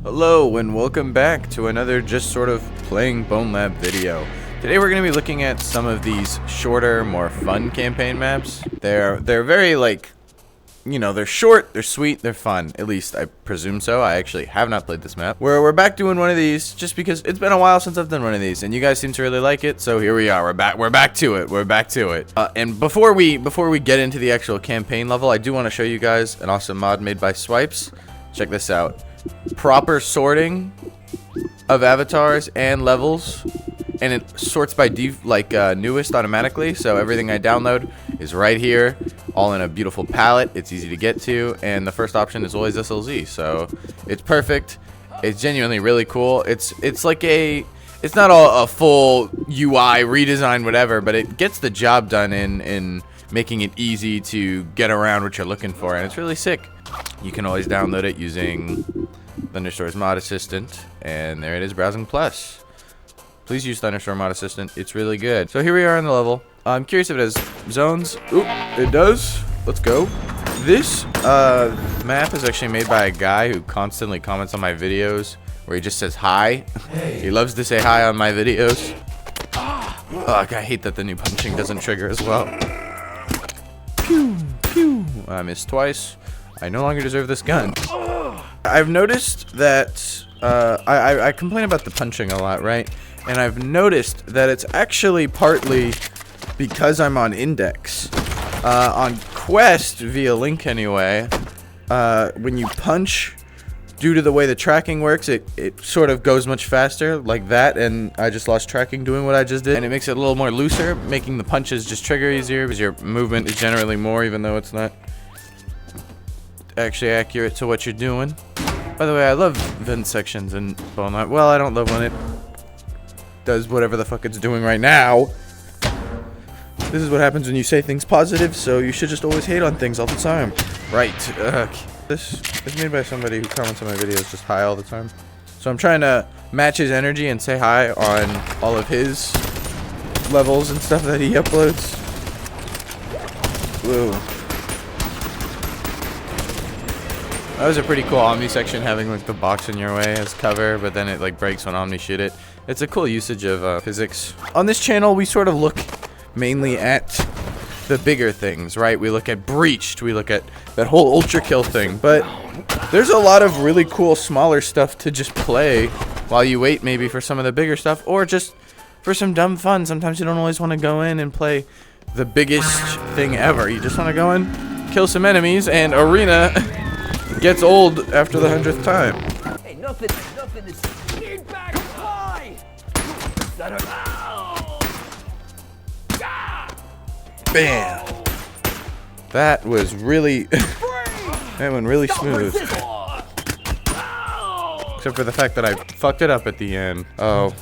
Hello and welcome back to another just sort of playing Bonelab video. Today we're going to be looking at some of these shorter, more fun campaign maps. They're very like, you know, they're short, they're sweet, they're fun. At least I presume so. I actually have not played this map. We're back doing one of these just because it's been a while since I've done one of these and you guys seem to really like it. So here we are. We're back to it. And before we get into the actual campaign level, I do want to show you guys an awesome mod made by Swipes. Check this out. Proper sorting of avatars and levels, and it sorts by newest automatically, so everything I download is right here, all in a beautiful palette. It's easy to get to, and the first option is always SLZ, so it's perfect. It's genuinely really cool. It's like it's not a full UI redesign, whatever, but it gets the job done in making it easy to get around what you're looking for, and it's really sick. You can always download it using Thunderstore's Mod Assistant, and there it is, Browsing Plus. Please use Thunderstore Mod Assistant, it's really good. So here we are in the level. I'm curious if it has zones. Oop, it does. Let's go. This map is actually made by a guy who constantly comments on my videos, where he just says hi. He loves to say hi on my videos. Oh, I hate that the new punching doesn't trigger as well. Pew, pew. I missed twice. I no longer deserve this gun. I've noticed that I complain about the punching a lot, right? And I've noticed that it's actually partly because I'm on Index. On Quest, via Link anyway, when you punch, due to the way the tracking works, it sort of goes much faster, like that, and I just lost tracking doing what I just did. And it makes it a little more looser, making the punches just trigger easier, because your movement is generally more, even though it's not actually accurate to what you're doing. By the way, I love vent sections in Bonelab. Well, I don't love when it does whatever the fuck it's doing right now. This is what happens when you say things positive, so you should just always hate on things all the time. Right. This is made by somebody who comments on my videos just hi all the time. So I'm trying to match his energy and say hi on all of his levels and stuff that he uploads. Whoa. That was a pretty cool Omni section, having like the box in your way as cover, but then it like breaks when Omni shoot it. It's a cool usage of physics. On this channel, we sort of look mainly at the bigger things, right? We look at Breached, we look at that whole Ultra Kill thing, but there's a lot of really cool smaller stuff to just play while you wait maybe for some of the bigger stuff, or just for some dumb fun. Sometimes you don't always want to go in and play the biggest thing ever. You just want to go in, kill some enemies, and Arena gets old after the 100th time. Hey, nothing is need back fly. Bam! That was really that went really smooth. Except for the fact that I fucked it up at the end. Oh,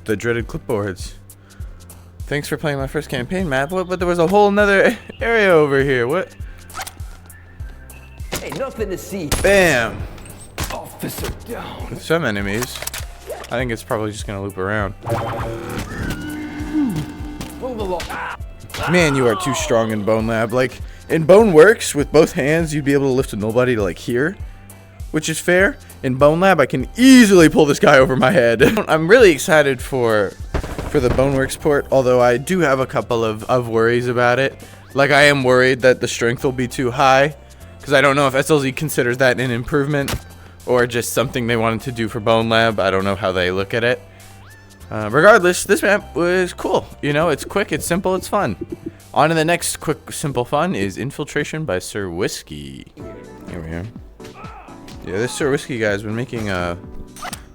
the dreaded clipboards. Thanks for playing my first campaign map. What? But there was a whole nother area over here. What? Hey, nothing to see. Bam! Officer down. With some enemies, I think it's probably just gonna loop around. Move along. Man, you are too strong in Bonelab. Like, in Boneworks, with both hands, you'd be able to lift a nobody to, like, here. Which is fair. In Bonelab, I can easily pull this guy over my head. I'm really excited for the Boneworks port, although I do have a couple of worries about it. Like, I am worried that the strength will be too high, because I don't know if SLZ considers that an improvement, or just something they wanted to do for Bonelab. I don't know how they look at it. Regardless, this map was cool. You know, it's quick, it's simple, it's fun. On to the next quick, simple fun is Infiltration by Sir Whiskey. Here we are. Yeah, this Sir Whiskey guy has been making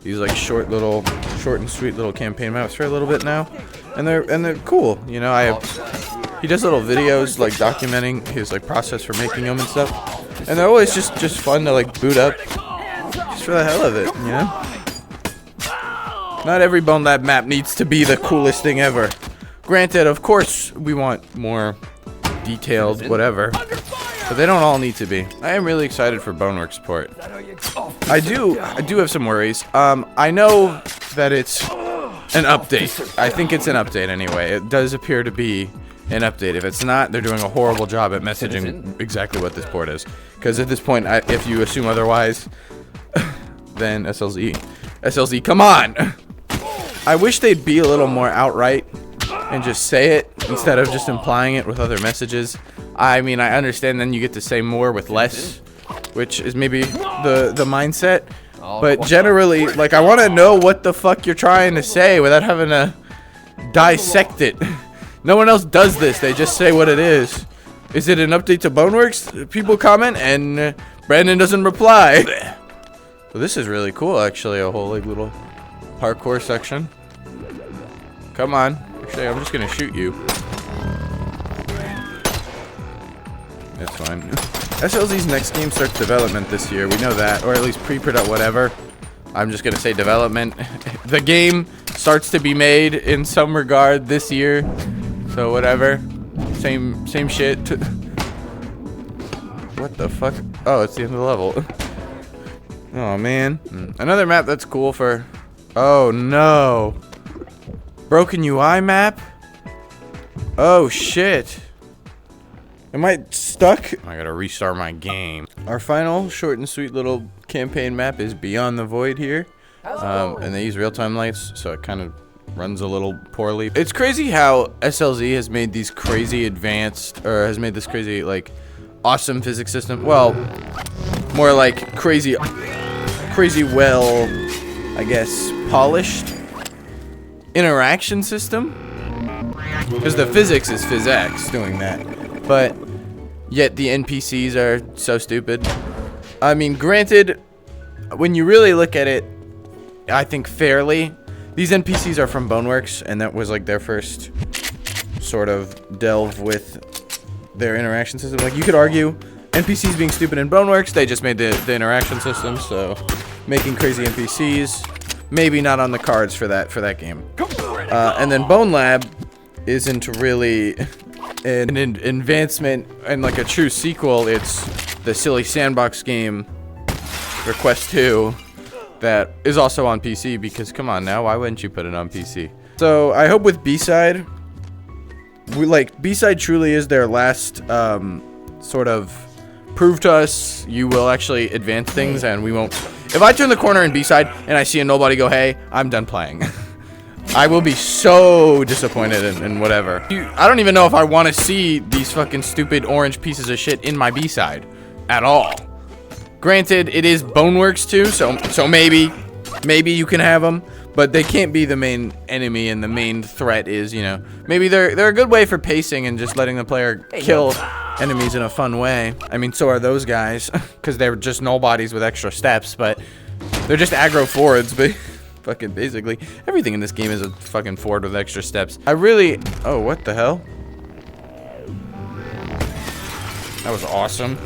these like short and sweet little campaign maps for a little bit now, and they're cool. You know, he does little videos like documenting his like process for making them and stuff, and they're always just fun to like boot up, just for the hell of it. You know. Not every Bonelab map needs to be the coolest thing ever. Granted, of course, we want more detailed whatever, but they don't all need to be. I am really excited for Boneworks port. I do have some worries. I know that it's an update. I think it's an update anyway. It does appear to be an update. If it's not, they're doing a horrible job at messaging exactly what this port is. Because at this point, if you assume otherwise, than SLZ. SLZ, come on! I wish they'd be a little more outright and just say it instead of just implying it with other messages. I mean, I understand then you get to say more with less, which is maybe the mindset. But generally, like, I want to know what the fuck you're trying to say without having to dissect it. No one else does this. They just say what it is. Is it an update to Boneworks? People comment and Brandon doesn't reply. So this is really cool, actually. A whole like little parkour section. Come on. Actually, I'm just gonna shoot you. That's fine. SLZ's next game starts development this year. We know that, or at least pre-product, whatever. I'm just gonna say development. The game starts to be made in some regard this year, so whatever. Same shit. What the fuck? Oh, it's the end of the level. Oh man. Another map that's cool for. Oh no. Broken UI map? Oh shit. Am I stuck? I gotta restart my game. Our final short and sweet little campaign map is Beyond the Void here. And they use real-time lights, so it kind of runs a little poorly. It's crazy how SLZ has made these crazy advanced, or has made this crazy, like, awesome physics system. Well, more like crazy well, I guess, polished interaction system. Because the physics is PhysX doing that. But yet the NPCs are so stupid. I mean, granted, when you really look at it, I think fairly, these NPCs are from Boneworks, and that was like their first sort of delve with their interaction system. Like, you could argue NPCs being stupid in Boneworks, they just made the interaction system, so making crazy NPCs, maybe not on the cards for that game. And then Bonelab isn't really an advancement and like a true sequel. It's the silly sandbox game Request 2 that is also on PC, because come on now, why wouldn't you put it on PC? So I hope with B-Side, B-Side truly is their last sort of prove to us you will actually advance things, and we won't. If I turn the corner in B-Side and I see a nobody go, hey, I'm done playing. I will be so disappointed in whatever. I don't even know if I want to see these fucking stupid orange pieces of shit in my B-Side at all. Granted, it is Boneworks too, so maybe you can have them, but they can't be the main enemy, and the main threat is, you know, maybe they're a good way for pacing and just letting the player kill enemies in a fun way. I mean, so are those guys, because they're just nobodies with extra steps, but they're just aggro forwards, but fucking basically everything in this game is a fucking forward with extra steps. Oh, what the hell? That was awesome.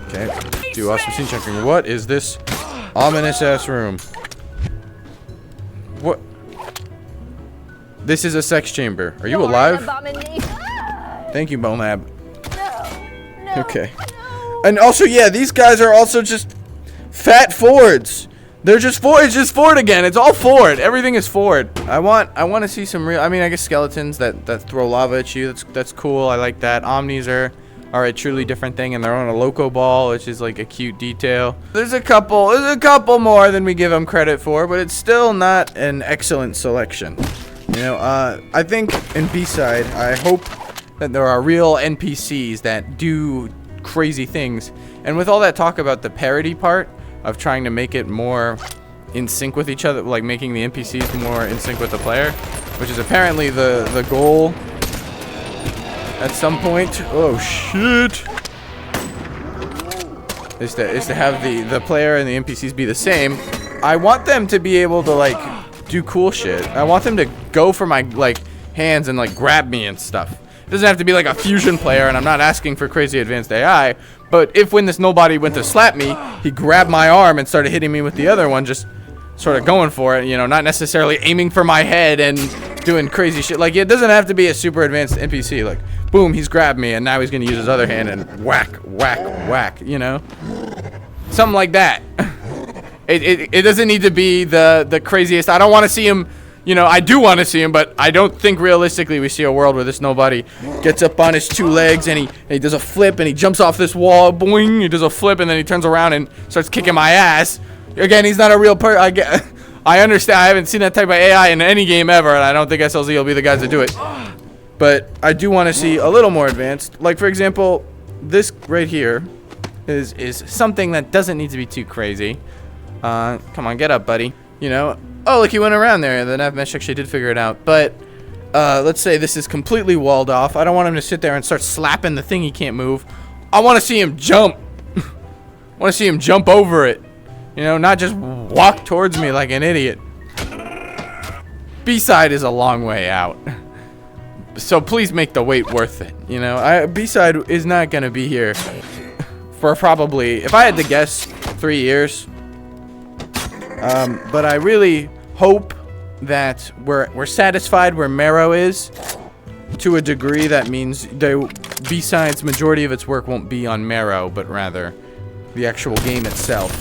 Okay, do awesome scene checking. What is this ominous ass room? What? This is a sex chamber. Are you alive? Thank you, Bonelab. No, okay. No. And also, yeah, these guys are also just fat forwards. They're just forward. It's just forward again. It's all forward. Everything is forward. I want to see some real. I mean, I guess skeletons that throw lava at you. That's cool. I like that. Omnis are a truly different thing, and they're on a loco ball, which is like a cute detail. There's a couple more than we give them credit for, but it's still not an excellent selection. You know, I think in B-Side, I hope that there are real NPCs that do crazy things. And with all that talk about the parody part of trying to make it more in sync with each other, like making the NPCs more in sync with the player, which is apparently the goal at some point. Oh shit! Is to have the player and the NPCs be the same. I want them to be able to like do cool shit. I want them to go for my like hands and like grab me and stuff. It doesn't have to be like a fusion player, and I'm not asking for crazy advanced AI, but if when this nobody went to slap me, he grabbed my arm and started hitting me with the other one, just sort of going for it, you know, not necessarily aiming for my head and doing crazy shit. Like, it doesn't have to be a super advanced NPC. Like, boom, he's grabbed me, and now he's gonna use his other hand and whack, whack, whack, you know? Something like that. It doesn't need to be the craziest. I don't want to see him, You know, I do want to see him, but I don't think realistically we see a world where this nobody gets up on his 2 legs and he does a flip and he jumps off this wall, boing, he does a flip and then he turns around and starts kicking my ass. Again, he's not a real person. I understand. I haven't seen that type of AI in any game ever, and I don't think SLZ will be the guys to do it. But I do want to see a little more advanced. Like, for example, this right here is something that doesn't need to be too crazy. Come on, get up, buddy. You know. Oh, look, he went around there. The nav mesh actually did figure it out. But let's say this is completely walled off. I don't want him to sit there and start slapping the thing he can't move. I want to see him jump. I want to see him jump over it. You know, not just walk towards me like an idiot. B-side is a long way out. So please make the wait worth it. You know, B-side is not going to be here for probably, if I had to guess, 3 years. But I really hope that we're satisfied where Marrow is. To a degree, that means B-side's majority of its work won't be on Marrow, but rather the actual game itself.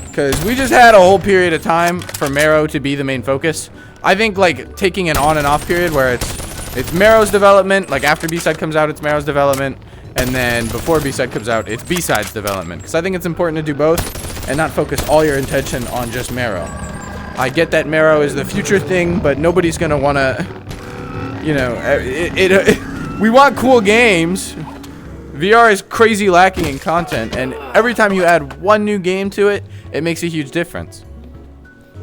Because we just had a whole period of time for Marrow to be the main focus. I think, like, taking an on and off period where it's Marrow's development, like after B-side comes out, it's Marrow's development, and then before B-side comes out, it's B-side's development. Because I think it's important to do both and not focus all your attention on just Marrow. I get that Marrow is the future thing, but nobody's going to want to, you know, we want cool games. VR is crazy lacking in content, and every time you add one new game to it, it makes a huge difference.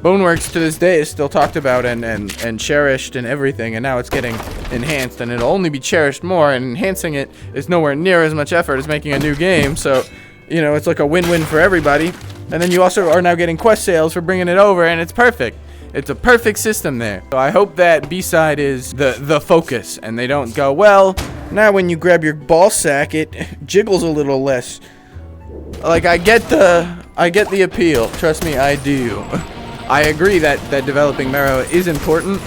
Boneworks to this day is still talked about and cherished and everything, and now it's getting enhanced, and it'll only be cherished more, and enhancing it is nowhere near as much effort as making a new game, so, you know, it's like a win-win for everybody. And then you also are now getting quest sales for bringing it over, and it's perfect. It's a perfect system there. So I hope that B-side is the focus, and they don't go, well, now when you grab your ball sack, it jiggles a little less. Like, I get the appeal. Trust me, I do. I agree that developing Marrow is important,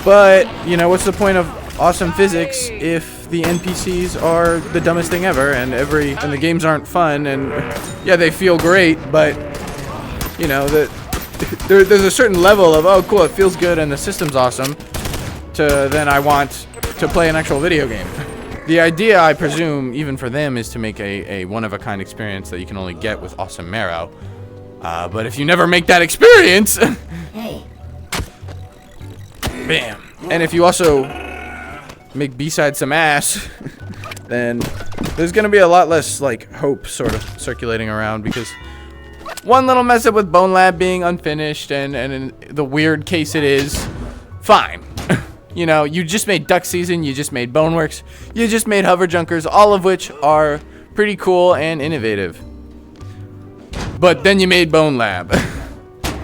but, you know, what's the point of awesome physics if the NPCs are the dumbest thing ever, and the games aren't fun, and yeah, they feel great, but, you know, there's a certain level of, oh, cool, it feels good and the system's awesome, to then I want to play an actual video game. The idea, I presume, even for them, is to make a one-of-a-kind experience that you can only get with awesome Marrow. But if you never make that experience, bam. And if you also make B-side some ass, then there's gonna be a lot less, like, hope sort of circulating around, because one little mess up with Bonelab being unfinished, and in the weird case it is, fine. You know, you just made Duck Season, you just made Boneworks, you just made Hover Junkers, all of which are pretty cool and innovative. But then you made Bonelab.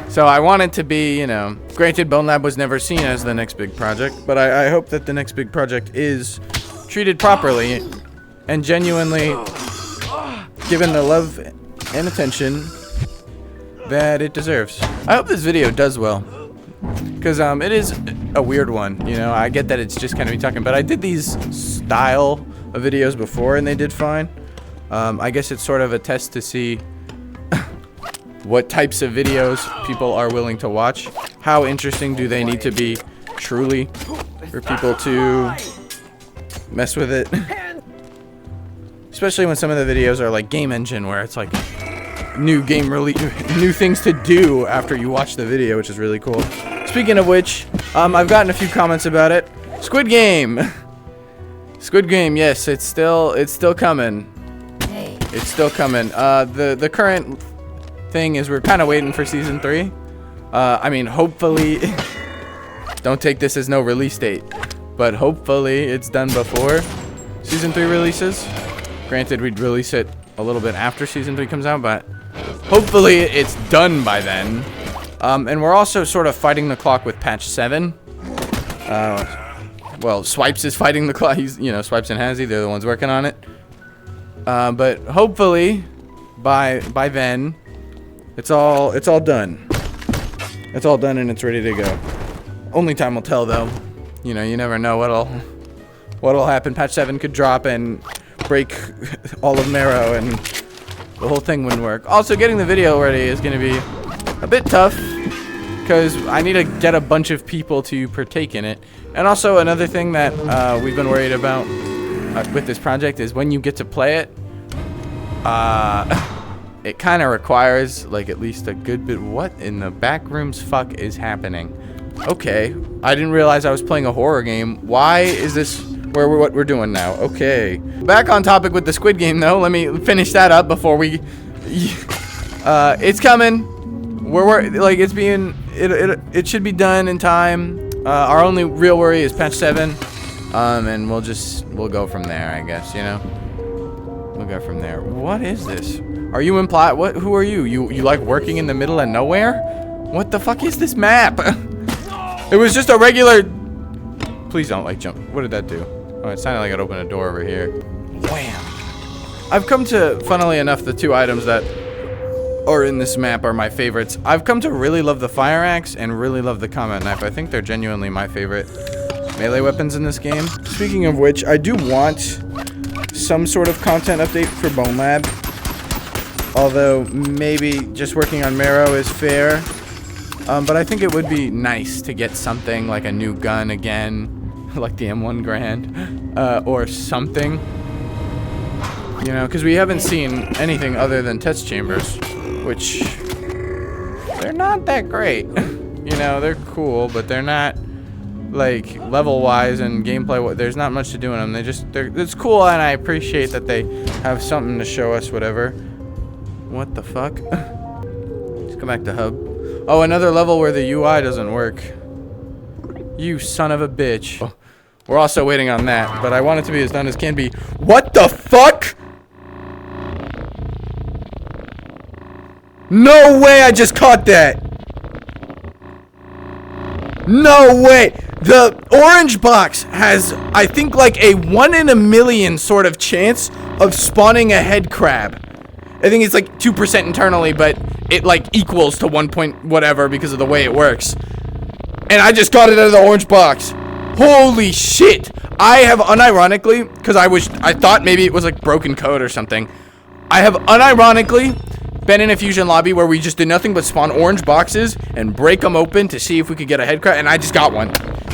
So I want it to be, you know, granted Bonelab was never seen as the next big project, but I hope that the next big project is treated properly and genuinely given the love and attention that it deserves. I hope this video does well, because it is a weird one, you know. I get that it's just kind of me talking, but I did these style of videos before and they did fine. I guess it's sort of a test to see what types of videos people are willing to watch. How interesting do they need to be truly for people to mess with it? Especially when some of the videos are like Game Engine, where it's like new game release, new things to do after you watch the video, which is really cool. Speaking of which, I've gotten a few comments about it. Squid Game. Squid Game, yes, it's still coming. It's still coming. The current thing is we're kind of waiting for season 3. I mean, hopefully, don't take this as no release date, but hopefully it's done before season 3 releases. Granted, we'd release it a little bit after season 3 comes out, but hopefully it's done by then. And we're also sort of fighting the clock with patch 7. Well, Swipes is fighting the clock. He's, you know, Swipes and Hazzy, they're the ones working on it. But hopefully by then it's all done. It's all done and it's ready to go. Only time will tell, though. You know, you never know what'll happen. Patch 7 could drop and break all of Marrow and the whole thing wouldn't work. Also, getting the video ready is going to be a bit tough because I need to get a bunch of people to partake in it. And also another thing that we've been worried about with this project is when you get to play it, it kind of requires like at least a good bit. What in the back rooms fuck is happening? Okay, I didn't realize I was playing a horror game. Why is this what we're doing now? Okay, back on topic with the Squid Game though. Let me finish that up before we. It's coming. We're like it's being. It should be done in time. Our only real worry is patch 7, and we'll go from there. I guess you know. We'll go from there. What is this? Are you implied? What? Who are you? You like working in the middle of nowhere? What the fuck is this map? It was just a regular. Please don't like jump. What did that do? Oh, it sounded like it opened a door over here. Wham! I've come to, funnily enough, the 2 items that are in this map are my favorites. I've come to really love the fire axe and really love the combat knife. I think they're genuinely my favorite melee weapons in this game. Speaking of which, I do want some sort of content update for Bonelab. Although maybe just working on Marrow is fair. But I think it would be nice to get something like a new gun again, like the M1 Grand, or something. You know, because we haven't seen anything other than test chambers, which they're not that great. You know, they're cool, but they're not like level-wise and gameplay. There's not much to do in them. It's cool, and I appreciate that they have something to show us. Whatever. What the fuck? Let's go back to hub. Oh, another level where the UI doesn't work. You son of a bitch. Oh, we're also waiting on that, but I want it to be as done as can be. What the fuck? No way I just caught that. No way. The orange box has, I think, like a 1 in a million sort of chance of spawning a head crab. I think it's like 2% internally, but it like equals to 1 point whatever because of the way it works. And I just got it out of the orange box. Holy shit. I have unironically, because I thought maybe it was like broken code or something. I have unironically been in a fusion lobby where we just did nothing but spawn orange boxes and break them open to see if we could get a head crab, and I just got one.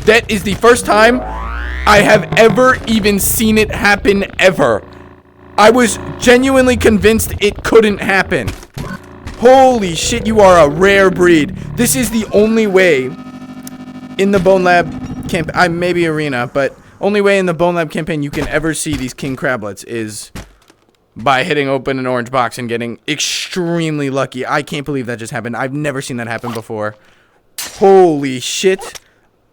That is the first time I have ever even seen it happen ever. I was genuinely convinced it couldn't happen. Holy shit, you are a rare breed. This is the only way in the Bonelab campaign, maybe arena, but only way in the Bonelab campaign you can ever see these king crablets is by hitting open an orange box and getting extremely lucky. I can't believe that just happened. I've never seen that happen before. Holy shit.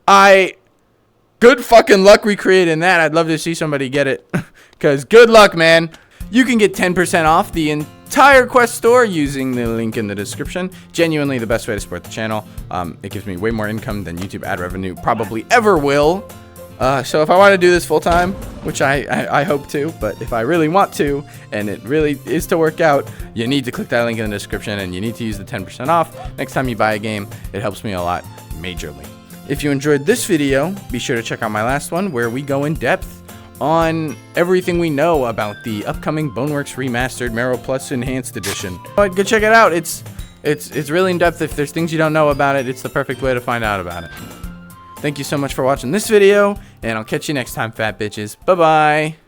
Good fucking luck recreating that. I'd love to see somebody get it. Because good luck, man. You can get 10% off the entire Quest store using the link in the description. Genuinely the best way to support the channel. It gives me way more income than YouTube ad revenue probably ever will. So if I want to do this full time, which I hope to, but if I really want to, and it really is to work out, you need to click that link in the description and you need to use the 10% off. Next time you buy a game, it helps me a lot, majorly. If you enjoyed this video, be sure to check out my last one where we go in depth on everything we know about the upcoming Boneworks Remastered Marrow Plus Enhanced Edition. But go check it out. It's really in depth. If there's things you don't know about it, it's the perfect way to find out about it. Thank you so much for watching this video, and I'll catch you next time, fat bitches. Bye-bye.